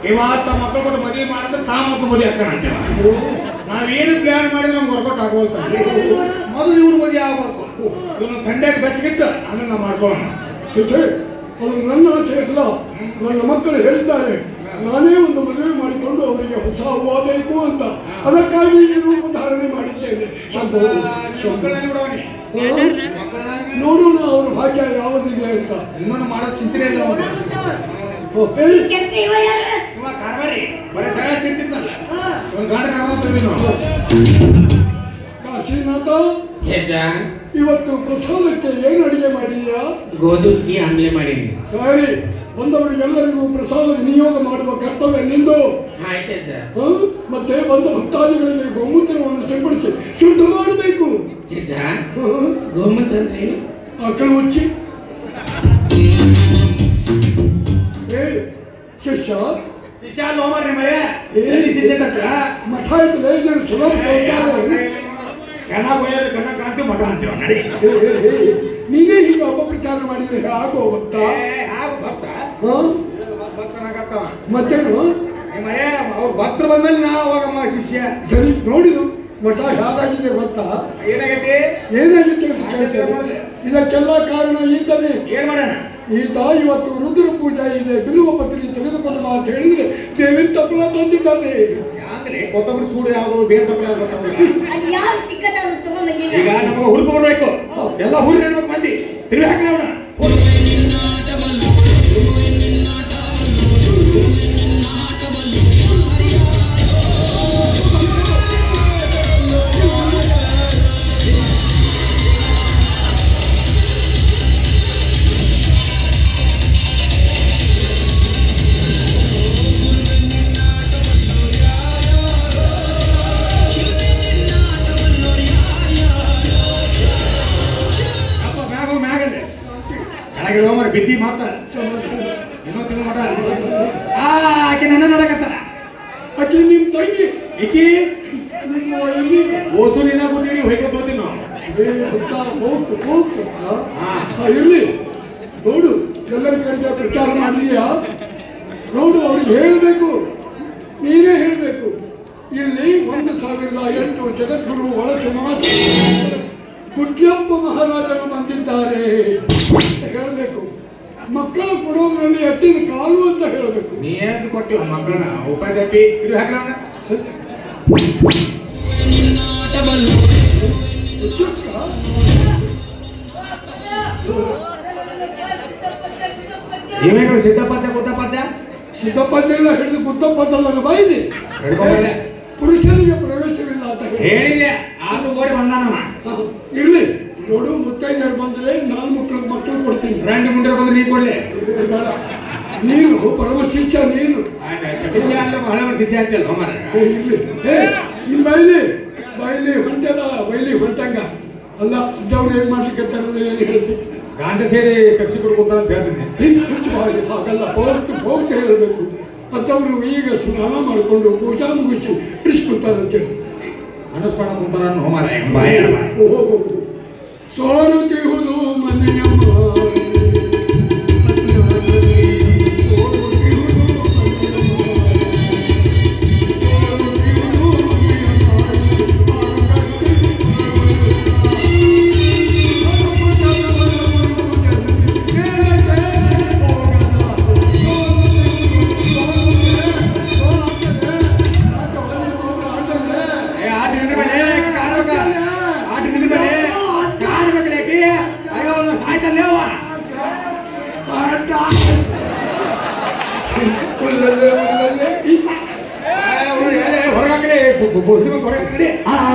ಇವತ್ತ ಮಕ್ಕಳು ಮದುವೆ ಮಾಡಿದ್ರೆ ತಾ ಮಕ್ಕಳು ಮದುವೆ ಹಾಕೋಣ ಅಂತೇವ ನಾವೇನು ಪ್ಲಾನ್ ಮಾಡಿದ್ರೆ ನಮ್ಗೆ ವರ್ಕೌಟ್ ಆಗೋಲ್ತ ಮೊದಲು ಇವ್ರು ಮದುವೆ ಆಗ್ಬೇಕು ಇವನು ತಂಡ್ಯಾಗ ಬೆಚ್ಚಗಿಟ್ಟು ಆಮೇಲೆ ನಾವು ಮಾಡ್ಕೊಳ್ಳೋಣ. ಅದು ನನ್ನ ಆಸೆ ಇಲ್ಲ. ನನ್ನ ಮಕ್ಕಳು ಹೇಳ್ತಾರೆ ನಾನೇ ಒಂದು ಮದುವೆ ಮಾಡಿಕೊಂಡು ಅವರಿಗೆ ಹೊಸ ಹೂವು ಬೇಕು ಅಂತ, ಅದಕ್ಕಾಗಿ ಈ ರೂಪ ಧಾರಣೆ ಮಾಡಿದ್ದೇನೆ. ನೋಡೋಣ ಅವ್ರ ಭಾಗ್ಯ ಯಾವುದಿದೆ ಅಂತ. ಇನ್ನೊಂದು ಮಾಡೋ ಚಿಂತನೆ ಇಲ್ಲ ಕಾಶಿನಾಥ, ಇವತ್ತು ಪ್ರಸಾದಕ್ಕೆ ಏನು ಅಡಿಗೆ ಮಾಡಿದೀಯಾ? ಗೋಧಿ ಆಮ್ಲೆ ಮಾಡೀನಿ. ಸರಿ, ಬಂದವರಿಗೆಲ್ಲರಿಗೂ ಪ್ರಸಾದ ವಿನಿಯೋಗ ಮಾಡುವ ಕರ್ತವ್ಯ ನಿಂದು. ಮತ್ತೆ ಬಂದ ಭಕ್ತಾದಿಗಳಿಗೆ ಗೋಮೂತ್ರವನ್ನು ಸಿಂಪಡಿಸಿ ಶುದ್ಧ ಮಾಡಬೇಕು. ಗೋಮೂತ್ರ ಅಂದ್ರೆ ಆಕಳು ಮುಚ್ಚಿ. ಶಿಷ್ಯ ಮಠ ಇರ್ತದೆ, ಚಲೋ ಮಠ ಅಂತೀವ ನಡಿ. ನೀನೇ ಹೀಗೆ ಅಪಪ್ರಚಾರ ಮಾಡಿದ್ರೆ ಆಗೋ ಭಕ್ತ ಮತ್ತೇನು? ಅವ್ರ ಭಕ್ತರು ಬಂದ್ಮೇಲೆ ನಾ ಹೋಗಮ್ಮ ಶಿಷ್ಯ. ಸರಿ, ನೋಡಿದು ಮಠ ಹೇಗಾಗಿದೆ ಗೊತ್ತಾ? ಏನಾಗೈತಿ ಏನಾಗಿತ್ತು ಅಂತ ಕೇಳ್ತೇವೆ. ಇದಕ್ಕೆಲ್ಲ ಕಾರಣ ಈತನೇ. ಏನ್ ಮಾಡೋಣ? ಈತ ಇವತ್ತು ರುದ್ರ ಪೂಜಾ ಇದೆ, ಬಿಲ್ಲುವ ಪತ್ರಿ ತೆಗೆದುಕೊಂಡು ಅಂತ ಹೇಳಿದ್ರೆ ದೇವಿನ ತಪ್ಪಲ ತಂದಿದ್ದಾನೆ. ಕೊತ್ತಂಬರಿ ಸೂಡು ಯಾವುದು, ಬೇರೆ ತಪ್ಪಲ ಈಗ ನಮಗೆ ಹುಡುಕ ಬರ್ಬೇಕು. ಎಲ್ಲ ಹುಡುಗ ಹೇಳ್ಬೇಕು, ಮಂದಿ ತಿರುಗಿ ಹಾಕೋಣ. ಬಿದ್ದಿ ಮಾತ ಆಕೆ ನನ್ನ ನೋಡಕತ್ತಾರ. ಆಕೆ ನಿಮ್ ತಂಗಿ ಈಕಿ ಓಸು ನಿನ್ನ ಕೂತೀವಿ ಹೊಯ್ಕೊ ತೋತೀವಿ ನಾವು. ಇರ್ಲಿ, ನೋಡು ಎಲ್ಲರ ಕಡೆಗೆ ಪ್ರಚಾರ ಮಾಡಿದೀಯಾ? ನೋಡು, ಅವ್ರಿಗೆ ಹೇಳಬೇಕು, ನೀನೇ ಹೇಳಬೇಕು. ಇಲ್ಲಿ 1008 ಜಗದ್ಗುರು ಒಳ ಸಮಾಜ ಕುಟ್ಯಪ್ಪ ಮಹಾರಾಜರು ಬಂದಿದ್ದಾರೆ ಹೇಳಬೇಕು. ಮಕ್ಕಳು ಕೊಡೋದ್ರಲ್ಲಿ ಎತ್ತಿನ ಕಾಲು ಅಂತ ಹೇಳಬೇಕು. ನೀ ಏನು ಕೊಟ್ಟಿವ ಮಕ್ಕಳನ್ನ ಉಪಾಧ್ಯಪಿ ತಿರುಗಿ ಹಾಕೋಣ. ಇವೇನು ಸಿದ್ದಪ್ಪಚ್ಚ ಗುದ್ದಪ್ಪಚ್ಚ? ಸಿದ್ದಪ್ಪಚ್ಚ ಎಲ್ಲ ಹಿಡಿದು ಗುದ್ದಪ್ಪಚ್ಚಲ್ಲ ಬಾಯಿದೆ. ಪುರುಷನಿಗೆ ಪ್ರವೇಶವಿಲ್ಲ ಅಂತ ಹೇಳಿದೆ, ಆದ್ರೂ ಓಡಿ ಬಂದಾನಮ್ಮ. ಇರ್ಲಿ, ನೋಡು, ಮುತ್ತೈದೆಯರು ಬಂದ್ರೆ ನಾನು ಮಕ್ಕಳು ಕೊಡ್ತೀನಿ. ರಂಡು ಮುಂಡೆ ಬಂದ್ರೆ ನೀ ಕೊಡ್ಲಿ. ನೀನು ಪರಮ ಶಿಷ್ಯ, ನೀನು ಶಿಷ್ಯ ಅಂತ ಹಳವರ ಶಿಷ್ಯ ಆಗ್ತಿಲ್ಲ ಮರ. ಇರ್ಲಿ, ನಿಮ್ ಬೈಲಿ ಹೊಂಟಲ್ಲ, ಬೈಲಿ ಹೊಂಟಂಗ ಅಲ್ಲ. ಅಜ್ಜವ್ರು ಏನ್ ಮಾಡ್ಲಿಕ್ಕೆ ಏನು ಹೇಳ್ತೀನಿ? ಗಾಂಜ ಸೇರಿ ಕಕ್ಷಿ ಕೊಡ್ಕೊತಾರ ಅಂತ ಹೇಳ್ತೀನಿ. ಹಾಗಲ್ಲ, ಹೋಗ್ತಾ ಹೇಳಬೇಕು. ಅಜ್ಜವರು ಈಗ ಸ್ನಾನ ಮಾಡಿಕೊಂಡು ಪೂಜಾ ಮುಗಿಸಿ ಇಳಿಸ್ಕೊತಾರಂತೆ. ಅನುಷ್ಠಾನ ಕುಂತಾರ ಹೋಮಾರ ಸೋರುತ್ತಿಹುದು ಮನೆಯ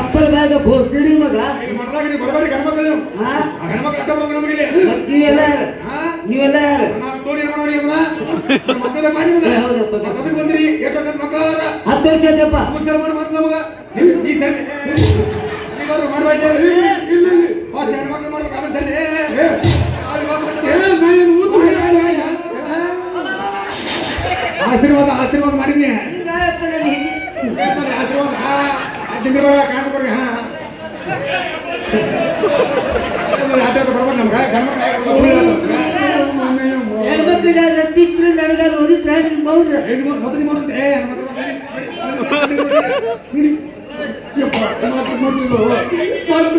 ಅಪ್ಪಳ ಬ್ಯಾಗ ಬೋಸಿಡಿ ಮಗ ಬರಬೇಡಿ ಗಣಮಕ್ಕಳು. ಗಣಮಕ್ಕಳು ಹೋಗಿಲ್ಲ ನೀವೆಲ್ಲ ಯಾರು ನೀವೆಲ್ಲ ಯಾರು ನಾವು ತೋಡಿ ನೋಡಿ ಮಕ್ಕಳ ಮಾಡಿ ಅದಕ್ಕೆ ಬಂದ್ರಿ ಎಷ್ಟು ವರ್ಷದ ಮಕ್ಕಳ 10 ವರ್ಷ ಆಯ್ತಪ್ಪ ನಮಸ್ಕಾರ ಮಾಡಿ ಮಾತು ನಮಗ ಈ ಸರಿ ಮಾಡ್ಬೇಕು ಹೆಣ್ಮಕ್ಳು ಮಾಡ್ಬೇಕು ಆಮೇಲೆ ಸರಿ ಆಶೀರ್ವಾದ ಆಶೀರ್ವಾದ ಮಾಡಿದ್ನಿ ಆಶೀರ್ವಾದ ಡಿಗ್ರಿ ಬೇಡ ಕಾಂಡ ಬರ್ರಿ ಹಾ ಬರ್ಬೇಕು ನಮ್ಗೆ ಹೆಣ್ಮಕ್ಳಿಗಾದ್ರೆ ತಿಕ್ಳು ನನಗಾದ್ರೆ ಓದಿದ್ರೆ ಮೌಲ್ಯ ಮೊದಲು ಮಾಡುತ್ತೆ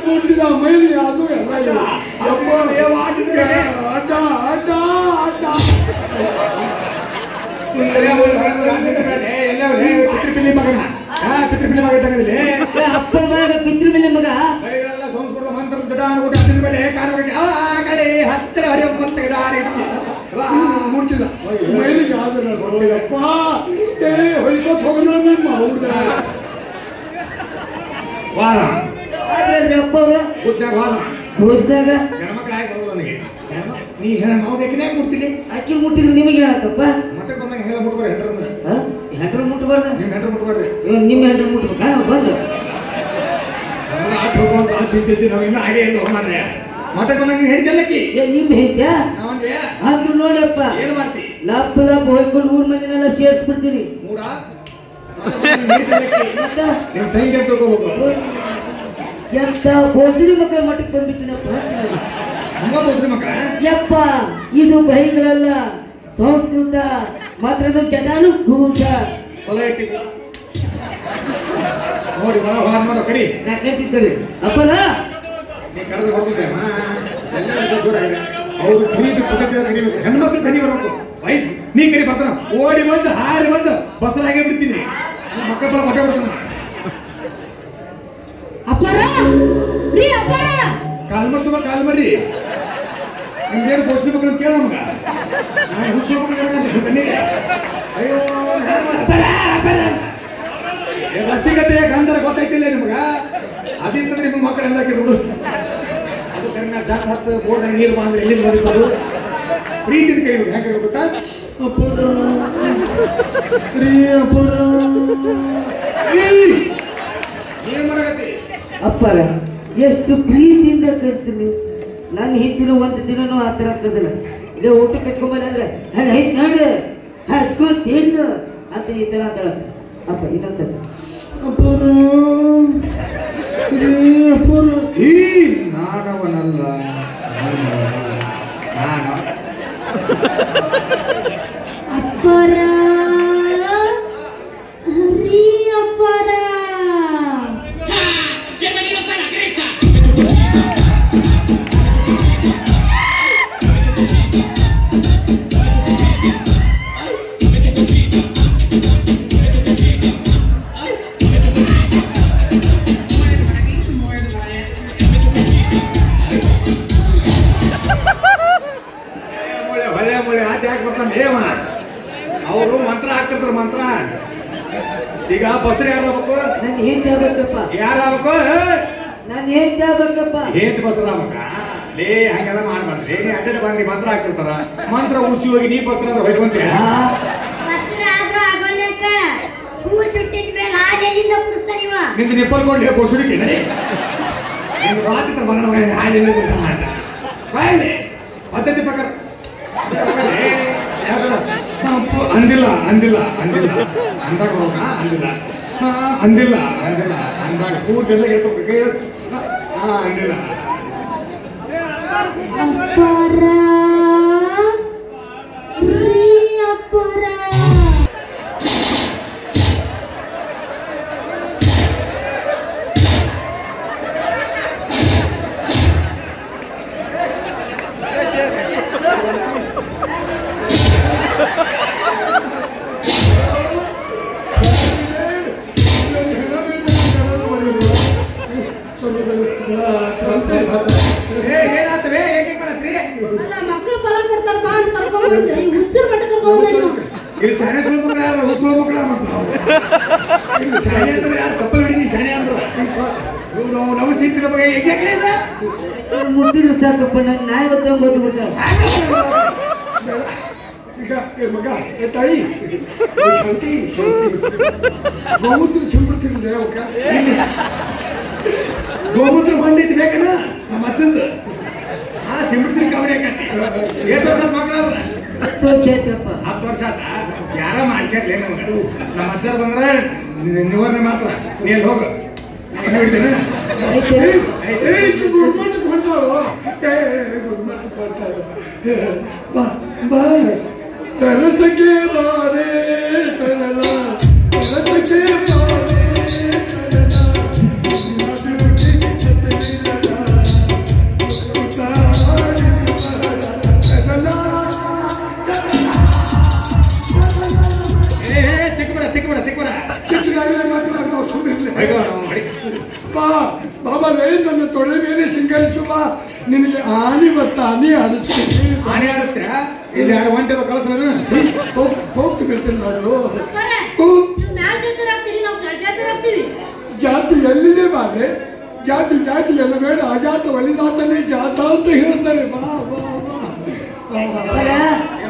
ಮುಟ್ಟಿದ ಮೈಲಿ ಅದು ಎಲ್ಲ ಅಡ್ಡ ಅಡ್ಡ ಅಡ್ಡ ಪಿತೃಪಿಲ್ಲಿ ಮಗನ ಪಿತೃಪಿಲ್ಲಿ ಮಗ ಇದ್ದಂಗದಲ್ಲಿ ಅಪ್ಪನ ಮಗ ಪಿತೃಪಿಲ್ಲಿ ಮಗ ಸಂಸ್ಕೃತ ಮಂತ್ರ ಜಟ ಅನ್ಬಿಟ್ಟು ಅದ್ರ ಮೇಲೆ ಕಾಣಬೇಕು ಆ ಕಡೆ ಹತ್ತಿರ ಹರಿಯ ಮುಟ್ಟಿಲ್ಲ ಮೈಲಿಗೆ ಆದ್ರೆ ಅಪ್ಪ ಏ ಹೊಯ್ಕೊತ್ ಹೋಗೋಣ ನಿಮ್ಮ ಅವ್ರ ವಾದ ಅಪ್ಪ ಅವ್ರ ಉದ್ದಾಗ ವಾದ ಓದ್ದಾಗ ಹೆಣ್ಮಕ್ಳು ಆಗಿ ಬರೋದು ನನಗೆ ನೀ ನಾವು ಬೇಕಿದ್ರೆ ಕೊಡ್ತೀನಿ ಅಕ್ಕಿ ಮುಟ್ಟಿದ್ರೆ ನಿಮಗೆ ಹೇಳತ್ತಪ್ಪ ಮತ್ತೆ ಬಂದಾಗ ಹೆಂಗೆಲ್ಲ ಮುಟ್ಬಾರ್ದು ಹೆಂಡ್ರಂದ್ರೆ ಹೆಂಡ್ರು ಮುಟ್ಟಬಾರ್ದು ನಿಮ್ಮ ಹೆಂಡ್ರು ಮುಟ್ಬಾರ್ರಿ ನಿಮ್ಮ ಹೆಂಡ್ರು ಮುಟ್ಬೇಕಾ ನಾವು ಬಂದು ಆಟ ಹೋಗುವಂತ ಆಚೆ ಇದ್ದಿದ್ದು ನಾವು ಇನ್ನೂ ಹಾಗೆ ಇಲ್ಲ ಹೋಗ್ರೆ ಮತ್ತೆ ಬಂದಾಗ ನೀವು ಹೇಳ್ತಿಲ್ಲಕ್ಕಿ ನಿಮ್ಮ ಹೇಳ್ತ್ಯಾ ನಾವನ್ರಿ ಆದ್ರೂ ನೋಡಪ್ಪ ಏನು ಮಾಡ್ತಿ ಲಪ್ ಲಪ್ ಹೋಯ್ಕೊಂಡು ಊರ್ ಮಂದಿನೆಲ್ಲ ಸೇರ್ಸ್ಬಿಡ್ತೀನಿ ಮೂಡ ನಿಮ್ಮ ತಂಗಿ ಅಂತ ತಿಳ್ಕೋಬೇಕು ಎಂತ ಬೋಸಡಿ ಮಕ್ಕಳ ಮಟ್ಟಕ್ಕೆ ಬಂದ್ಬಿಟ್ಟಿನಪ್ಪ ಹಂಗ ಬೋಸ್ರಿ ಮಕ್ಕಳ ಯಪ್ಪ ಇದು ಬೈಗಳಲ್ಲ ಸಂಸ್ಕೃತ ಮಾತ್ರ ಜಟಾನು ಗೂಟ ಚಲೋ ಇಟ್ಟಿದ್ದು ನೋಡಿ ಒಳ ಹೊರ ನೋಡೋ ಕರಿ ನಾ ಕೇಳ್ತಿದ್ದೇನೆ ಅಪ್ಪನ ನೀ ಕರೆದು ಹೊರಡುತ್ತೆ ಎಲ್ಲ ಜೋರಾಗಿದೆ ಅವರು ಕರೀಬೇಕು ಪದ್ಧತಿ ಕರಿಬೇಕು ಹೆಣ್ಮಕ್ಳು ಕರಿ ಬರಬೇಕು ವಯಸ್ಸು ನೀ ಕರಿ ಬರ್ತಾನ ಓಡಿ ಬಂದು ಹಾರಿ ಬಂದು ಬಸರಾಗೆ ಬಿಡ್ತೀನಿ ಮಕ್ಕಳ ಮಠ ಬಿಡ್ತಾನ ಅಪ್ಪರ ರೀ ಅಪ್ಪರ ಕಾಲ್ ಮಾಡ್ತವ ಕಾಲ್ ಮರ್ರಿ ನಿಮ್ದೇನು ಬೋಸ್ರಿ ಮಕ್ಕಳು ಕೇಳ ನಮಗ ಹುಚ್ಚು ಮಕ್ಕಳು ಕಣ್ಣಿಗೆ ಅಯ್ಯೋ ರಸಿಕತೆಯ ಗಂಧರ ಗೊತ್ತೈತಿಲ್ಲ ನಿಮಗ ಅದಿಂತಂದ್ರೆ ನಿಮ್ಮ ಮಕ್ಕಳು ಎಲ್ಲ ಬಿಡು ಅದು ಕರೆನ ಜಾಗ ಹತ್ತು ಬೋರ್ಡ್ ನೀರು ಬಂದ್ರೆ ಎಲ್ಲಿಂದ ಬರುತ್ತದು ಪ್ರೀತಿ ಕರಿಬೇಕು ಯಾಕೆ ಗೊತ್ತಾ ಅಪ್ಪರ ಏನ್ ಮಾಡಕತ್ತಿ ಅಪ್ಪರ ಎಷ್ಟು ಪ್ರೀತಿಯಿಂದ ಕರಿತೀನಿ ನನ್ನ ಹಿಂದಿನ ಒಂದು ದಿನನೂ ಆ ಥರ ಕರೆದಿಲ್ಲ ಇದೇ ಊಟ ಕಟ್ಕೊಂಬಂದ್ರೆ ಅದು ಐತ್ ನೋಡು ಹಚ್ಕೊಂತೇನು ಅಂತ ಈ ಥರ ಅಂತೇಳ ಅಪ್ಪ ಇನ್ನೊಂದ್ಸರಿ ಈ ನಾಗವನಲ್ಲ ಅಪ್ಪರ ರೀ ಅಪ್ಪರ ಅವರು ಮಂತ್ರ ಹಾಕ್ತಿರ್ತಾರೆ ಮಂತ್ರ ಈಗ ಬಸ್ರಿ ಯಾರಾಗಬೇಕು ನಾನು ಏನ್ ಆಗ್ಬೇಕಪ್ಪ ಯಾರಾಗಬೇಕು ನಾನು ಏನ್ ಆಗ್ಬೇಕಪ್ಪ ಏತ್ ಬಸರಾಮಕ್ಕ ಲೇ ಹಂಗೆಲ್ಲ ಮಾಡ್ಬಾರ್ದ್ರಿ ನೀ ಅಡ್ಡ ಬಂದು ಮಂತ್ರ ಹಾಕ್ತಿರ್ತಾರ ಮಂತ್ರ ಉಸಿ ಹೋಗಿ ನೀ ಬಸ್ರಾದ್ರೆ ಹೊಯ್ಕೊಂತೀಯ ಬಸ್ರಾದ್ರೂ ಆಗೋಲ್ಯಾಕ ಹೂ ಸುಟ್ಟಿದ ಮೇಲೆ ಹಾಲೆಲ್ಲಿಂದ ಕುಡಿಸ್ತಾನಿವ ನಿಂದು ನಿಪ್ಪಲ್ಕೊಂಡು ಕೊಡ್ಸುಡಿಕೆ ನಡಿ ನಿಂದು ಮಾತಿತ್ರ ಬಂದ ಮಗ ಹಾಲಿಂದ ಕುಡಿಸ ಅಂತ ಬಾಯಲ್ಲಿ ಪದ್ಧತಿ ಪ್ರಕಾರ ಅಂದಿಲ್ಲ ಅಂದಿಲ್ಲ ಅಂದಿಲ್ಲ ಅಂದಾಗ ಹೋಗ ಅಂದಿಲ್ಲ ಅಂದಿಲ್ಲ ಅಂದಿಲ್ಲ ಅಂದಾಗ ಪೂರ್ತಿ ಎಲ್ಲ ಅಂದಿಲ್ಲ ಅಪ್ಪರ ರೀ ಅಪ್ಪರ ಅಲ್ಲ ಮಕ್ಕಳು ಫಲ ಕೊಡ್ತಾರ ಬಾ ಅಂತ ಕರ್ಕೊಂಡ್ಬಂದ್ರೆ ಈ ಹುಚ್ಚರ ಮಟ್ಟ ಕರ್ಕೊಂಡ್ಬಂದ ನೀವು ಇಲ್ಲಿ ಶಾನೆ ಸುಳ್ಳು ಮಕ್ಕಳ ಯಾರು ಹುಚ್ಚು ಮಕ್ಕಳ ಶಾನೆ ಅಂದ್ರೆ ಯಾರು ಚಪ್ಪಲ್ ಹಿಡಿ ಶಾನೆ ಅಂದ್ರು ನಮ್ಮ ಚಿಂತಿನ ಬಗ್ಗೆ ಹೇಗೆ ಮುಟ್ಟಿದ್ರೆ ಸಾಕಪ್ಪ ನನ್ನ ನಾಯಿ ಹೊತ್ತ ಗೊತ್ತುಬಿಟ್ಟ ಈಗ ಮಗ ತಾಯಿ ಶಾಂತಿ ಗೋಮೂತ್ರ ಸಿಂಪಡಿಸಿದ್ರೆ ಗೋಮೂತ್ರ ಬಂದೈತಿ ಬೇಕಣ್ಣ ನಮ್ಮ ಅಚ್ಚಂದು ಸಿಂಪಡಿಸ್ರಿ ಕಬಡ್ಡಿ ಹಾಕತ್ತಿ ಎಷ್ಟು ವರ್ಷ ಮಕ್ಕಳ 10 ವರ್ಷ ಆಯ್ತಪ್ಪ 10 ವರ್ಷ ಆತ ಯಾರ ಮಾಡ್ಸ್ಯಾರ್ಲೇ ನಮ್ಗೆ ನಮ್ಮ ಅಜ್ಜಾರ್ ಬಂದ್ರೆ ನಿವಾರಣೆ ಮಾಡ್ತಾರ ನೀ ಅಲ್ಲಿ ಹೋಗು ಹಿಡಿತೇನೆ ಸರಸಕ್ಕೆ ಬಾರೆ ಸರಳ ಸರಸಕ್ಕೆ ಬಾಬಾ ನನ್ನ ತೊಡೆ ಮೇಲೆ ಸಿಂಗರಿಸುವ ನಿನಗೆ ಆನೆ ಬರ್ತಾನೆ ಆಡಿಸ್ತೀನಿ ಆನೆ ಆಡುತ್ತೆ ಇಲ್ಲಿ 2 ಗಂಟೆ ಕಳಿಸ್ರ ಹೋಗ್ತು ಬಿಡ್ತೀನಿ ಮಾಡು ಜಾತಿ ಎಲ್ಲಿದೆ ಬಾರೆ ಜಾತಿ ಜಾತಿ ಎಲ್ಲ ಬೇಡ ಅಜಾತ ಒಲಿದಾತನೇ ಜಾತ ಅಂತ ಹೇಳ್ತಾರೆ ಬಾ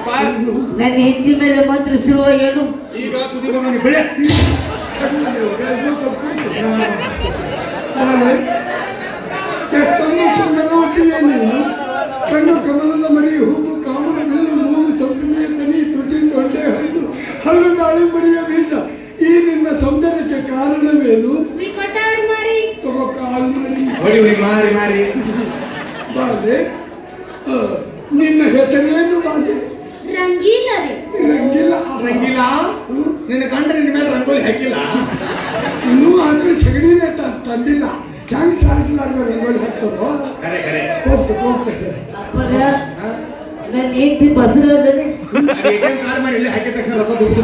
ಬಾ ನನ್ನ ಹೆಂಡತಿ ಮೇಲೆ ಮಾತ್ರ ಶುರುವ ಏನು ಈಗ ತುದಿ ಬಂದ ಬೆಳೆ ಎಷ್ಟೊಂದು ಸುಂದರವತಿಯೇ ನೀನು ಕಣ್ಣು ಕಮಲದ ಮರಿ ಹೂವು ಕಾಮನ ಬಿಲ್ಲು ಮೂಗು ಸಂತನೆಯ ತನಿ ತುಟಿ ತೊಂಡೆ ಹಣ್ಣು ಹಲ್ಲು ಗಾಳಿ ಮರಿಯ ಬೀಜ ಈ ನಿನ್ನ ಸೌಂದರ್ಯಕ್ಕೆ ಕಾರಣವೇನು ತಗೋ ಕಾಲು ಮರಿ ಬಾಲೆ ನಿನ್ನ ಹೆಸರೇನು ಬಾಲೆ ರಂಗೀಲ ರಂಗಿಲ್ಲ ರಂಗಿಲ್ಲ ನಿನ್ನ ಗಂಡ ನಿನ್ನ ಮೇಲೆ ರಂಗೋಲಿ ಹಾಕಿಲ್ಲ ಇನ್ನೂ ಆದ್ರೆ ಸಗಣಿನೇ ತಂದಿಲ್ಲ ಹೆಂಗ್ ಸಾರಿಸಲಾರ್ದ ರಂಗೋಲಿ ಹಾಕ್ತದೋ ಹೋಗ್ತದೆ ನನ್ನ ಹೆಂಡತಿ ಬಸರಲ್ಲೇ ಕಾರ್ಡ್ ಮಾಡಿ ಇಲ್ಲಿ ಹಾಕಿದ ತಕ್ಷಣ ರೊಕ್ಕ ದುಡ್ಡು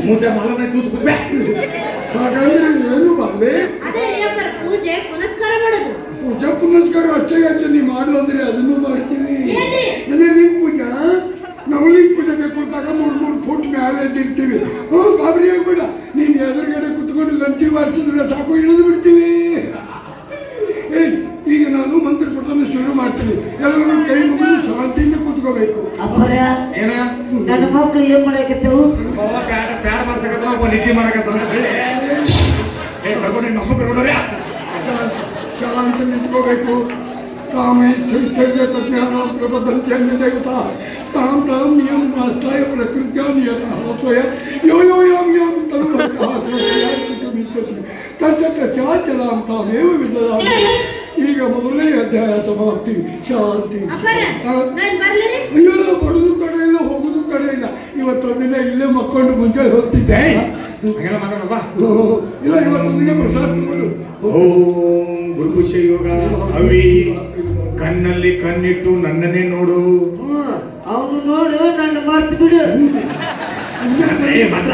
ಮೂಸೆ ಮಾಲನೆ ತೂಚ್ ಕುಸ್ಬೆ ಹಾಗಾದ್ರೆ ಏನು ಬಾಲೆ ಪೂಜೆ ಪುನಸ್ಕಾರ ಮಾಡೋದು ಪೂಜಾ ಪುನಸ್ಕಾರ ಅಷ್ಟೇ ನೀ ಮಾಡು ಅಂದ್ರೆ ಅದನ್ನು ಮಾಡ್ತೀವಿ ಅದೇ ಲಿಂಗ ಪೂಜಾ ನಾವು ಲಿಂಗ ಪೂಜೆ ಕೊಡ್ತಾಗ 3 ಫುಟ್ ಮೇಲೆ ಎದ್ದಿರ್ತೀವಿ ಗಾಬರಿ ಆಗ್ಬೇಡ ನೀನ್ ಎದುರುಗಡೆ ಕುತ್ಕೊಂಡು ಲಂಚಿ ಬಾರಿಸಿದ್ರೆ ಸಾಕು ಇಳಿದು ಬಿಡ್ತೀವಿ ಈಗ ನಾನು ಮಂತ್ರ ಪಠಣ ಶುರು ಮಾಡ್ತೀನಿ ಎಲ್ಲರೂ ಕೈ ಮುಗಿದು ಶಾಂತಿಯಿಂದ ಕೂತ್ಕೋಬೇಕು ಅಪ್ಪರ ಏನ ನನ್ನ ಮಕ್ಕಳು ಏನ್ ಮಾಡಕತ್ತವು ಪ್ಯಾಡ್ ಮಾಡ್ಸಕತ್ತ ಒಬ್ಬ ನಿದ್ದೆ ಮಾಡಕತ್ತ ಕರ್ಕೊಂಡು ನಮ್ಮ ಕರ್ಕೊಂಡ್ರೆ ಶಾಂತಿ ನಿಂತ್ಕೋಬೇಕು ಕಾಮೇ ಸ್ಥೈರ್ಯ ತಜ್ಞಾನ ಪ್ರಬದ್ಧಂತೆ ದೇವತಾ ತಾಂ ತಾಂ ನಿಯಮ ಆಸ್ಥಾಯ ಪ್ರಕೃತ್ಯ ನಿಯತ ಸ್ವಯ ಯೋ ಯೋ ಯಾಂ ಯಾಂ ತಚ್ಚಲಾಂ ತಾಮೇವ ವಿದದಾಮಿ ಈಗ ಮೊದಲನೇ ಅಧ್ಯಾಯ ಸಮಾಪ್ತಿ ಶಾಂತಿ ಅಯ್ಯೋ ಬರೋದು ಕಡೆ ಇಲ್ಲ ಹೋಗುದು ಕಡೆ ಇಲ್ಲ ಇವತ್ತೊಂದಿನ ಇಲ್ಲೇ ಮಕ್ಕೊಂಡು ಮುಂಜಾನೆ ಹೋಗ್ತಿದ್ದೆ ಇಲ್ಲ ಇವತ್ತೊಂದಿನ ಪ್ರಸಾದ ತಗೊಂಡು ಓಂ ಗುರುಪುಷ ಯೋಗ ಅವಿ ಕಣ್ಣಲ್ಲಿ ಕಣ್ಣಿಟ್ಟು ನನ್ನನ್ನೇ ನೋಡು ಅವನು ನೋಡು ನನ್ನ ಮರ್ತು ಬಿಡು ಮಾತ್ರ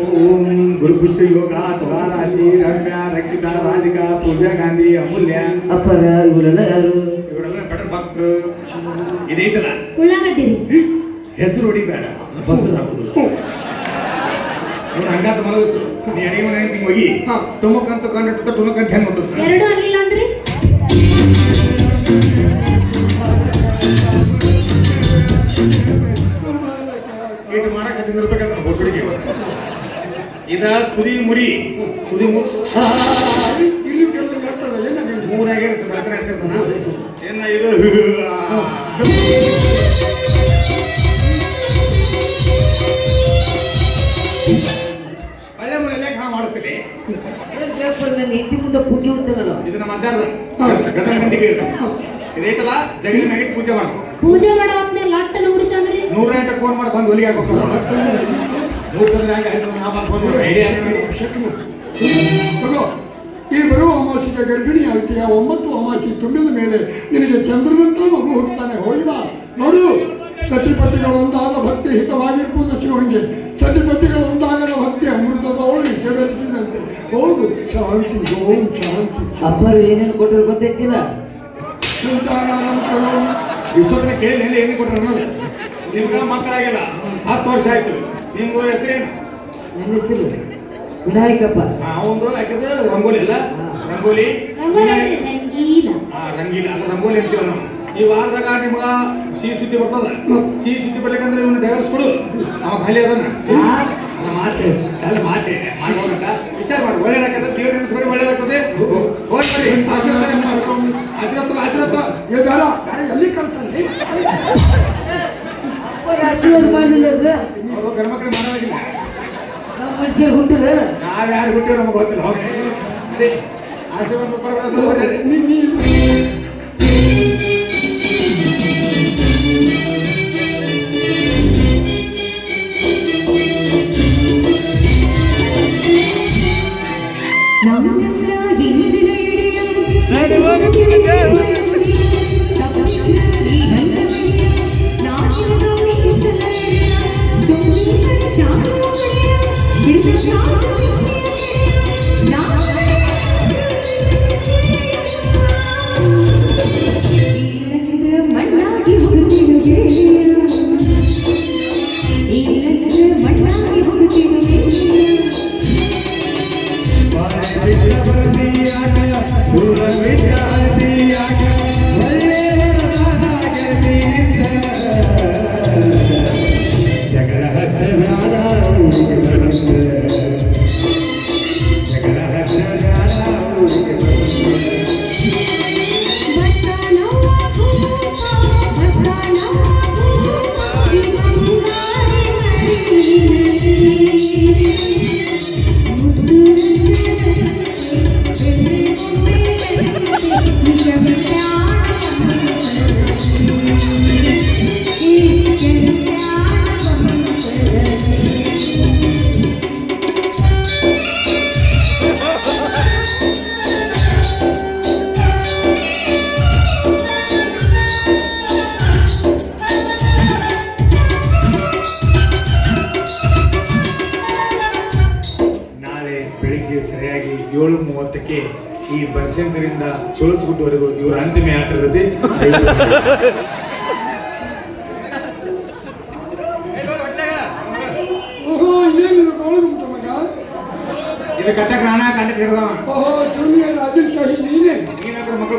ಓಂ ಗುರುಪುಷ ಯೋಗ ತುಲಾರಾಶಿ ರಮ್ಯಾ ರಕ್ಷಿತಾ ರಾಧಿಕಾ ಪೂಜಾ ಗಾಂಧಿ ಅಮೂಲ್ಯ ಅಪ್ಪರ ಇವರೆಲ್ಲ ಯಾರು ಇವರೆಲ್ಲ ಬೆಟರ್ ಭಕ್ತರು ಇದೈತಲ್ಲ ಉಳ್ಳಾಗಡ್ಡಿ ಹೆಸರು ಹೊಡಿಬೇಡ ಬಸ್ ಹಾಕುದಿಲ್ಲ ಹಂಗಾತ ಮಲಗಿಸು ನೀ ಅಡಿಮನೆ ಹೋಗಿ ತುಮಕಂತ ಕಂಡಿಟ್ಟು ತುಮಕಂತ ಹೆಂಗ್ ನೋಡುತ್ತೆ ಎರಡು ಅಲ್ಲಿಲ್ಲ ಅಂದ್ರೆ ಏಟು ಮಾಡಕ್ 15 ರೂಪಾಯಿ ಹೊಸಡಿಗೆ ಇದ ತುದಿ ಮುರಿ ಇಲ್ಲಿ ಬರ್ತದೆ ಏನಾಗಿದೆ 3 ಆಗಿರೋ ಬೆಳಕನ ಹಚ್ಚಿರ್ತಾನ ಏನ ಇದು ಒಳ್ಳೆ ಮುಳ್ಳೆ ಹಾ ಮಾಡಿಸ್ತೀನಿ ನನ್ನ ಹೆಂಡತಿ ಮುಂದೆ ಪುಣ್ಯ ಉಂಟಲ್ಲ ಇದು ನಮ್ಮ ಅಜ್ಜಾರದ ಗದಗ ಮಂದಿಗೆ ಇದೈತಲ್ಲ ಜಗಲಿ ಮ್ಯಾಗಿಟ್ಟು ಪೂಜೆ ಮಾಡ್ಬೇಕು ಪೂಜೆ ಮಾಡೋ ಹೊತ್ತಿನಾಗ ಲಟ್ಟನ್ನು ಉರಿತಂದ್ರಿ 108 ಫೋನ್ ಮಾಡಿ ಬಂದು ಹೊಲಿಗೆ ಹಾಕೋತಾರ ಐಡಿಯಾ ತಗೋ ಈ ಬರುವ ಅಮಾವಾಸ್ಯೆ ಗರ್ಭಿಣಿ ಆಗ್ತೀಯ 9 ಅಮಾವಾಸ್ಯೆ ತುಂಬಿದ ಮೇಲೆ ನಿನಗೆ ಚಂದ್ರನಂತ ಮಗು ಹುಟ್ಟುತ್ತಾನೆ ಹೋಯ್ವಾ ನೋಡು ಸತಿಪತಿಗಳೊಂದಾದ ಭಕ್ತಿ ಹಿತವಾಗಿರ್ಬೋದು ಶಿವಂಗೆ ಸತಿಪತಿಗಳೊಂದಾಗದ ಭಕ್ತಿ ಅಮೃತದವಳು ಸೇವೆಸಿದಂತೆ ಹೌದು ಶಾಂತಿ ಓಂ ಶಾಂತಿ ಅಪ್ಪರು ಏನೇನು ಕೊಟ್ಟರು ಗೊತ್ತೈತಿಲ್ಲ ಸಂತಾನಾನಂತರಂ ಇಷ್ಟೊತ್ತಿನ ಕೇಳಿ ಏನೇನು ಕೊಟ್ಟರು ಅನ್ನೋದು ನಿಮ್ಗೆ ಮಕ್ಕಳಾಗಿಲ್ಲ 10 ವರ್ಷ ಆಯ್ತು. ನಿಮ್ಗೂ ಹೆಸರೇನು? ನನ್ನ ಹೆಸರು ವಿನಾಯಕಪ್ಪ. ಅವನು ಯಾಕಂದ್ರೆ ರಂಗೋಲಿ ಅಲ್ಲ, ರಂಗೋಲಿ ರಂಗೀಲ ಅದು ರಂಗೋಲಿ ಅಂತೀವಿ ನಾವು. ಈ ವಾರದಾಗ ನಿಮ್ಗ ಸಿಹಿ ಸುದ್ದಿ ಬರ್ತದ. ಸಿಹಿ ಸುದ್ದಿ ಬರ್ಲಿಕ್ಕಂದ್ರೆ ಇವನು ಡೈವರ್ಸ್ ಕೊಡು, ಅವ ಖಾಲಿ ಅದನ್ನ ಮಾತೆ ಎಲ್ಲ ಮಾತೆ ಮಾಡ್ಬೋದಂತ ವಿಚಾರ ಮಾಡಿ. ಒಳ್ಳೇದಾಗ್ತದೆ, ದೇವ್ರ ನೆನೆಸ್ಕೊಂಡು ಒಳ್ಳೇದಾಗ್ತದೆ. ಹೋಗ್ರಿ ಆಶೀರ್ವಾದ ಎಲ್ಲಿ ಕಲ್ತಾನೆ ಆಶೀರ್ವಾದ ಮಾಡಲಿಲ್ಲ ಅವರು ಗಂಡ ಮಕ್ಕಳು ಮಾಡೋದಿಲ್ಲ. ನಮ್ಮ ಮನುಷ್ಯ ಹುಟ್ಟಿಲ್ಲ. ನಾವ್ಯಾರು ಹುಟ್ಟಿರೋ ನಮ್ಗೆ ಗೊತ್ತಿಲ್ಲ. ಹೋಗಿ ಆಶೀರ್ವಾದ ಸರಿಯಾಗಿ 7:30ಕ್ಕೆ ಈ ಬನಶಂಕರಿಂದ ಚೋಳಚಗುಡ್ಡವರೆಗೂ ಇವರ ಅಂತಿಮ ಯಾತ್ರೆ ಇರುತ್ತೆ. ಇದು ಕಟ್ಟಕ್ಕೆ ನಾನಾ ಕಂಡಕ್ಕೆ ಹಿಡ್ದವ. ಆದಿಲ್ ಶಾಹಿ ನೀನೇ ಮಕ್ಕಳು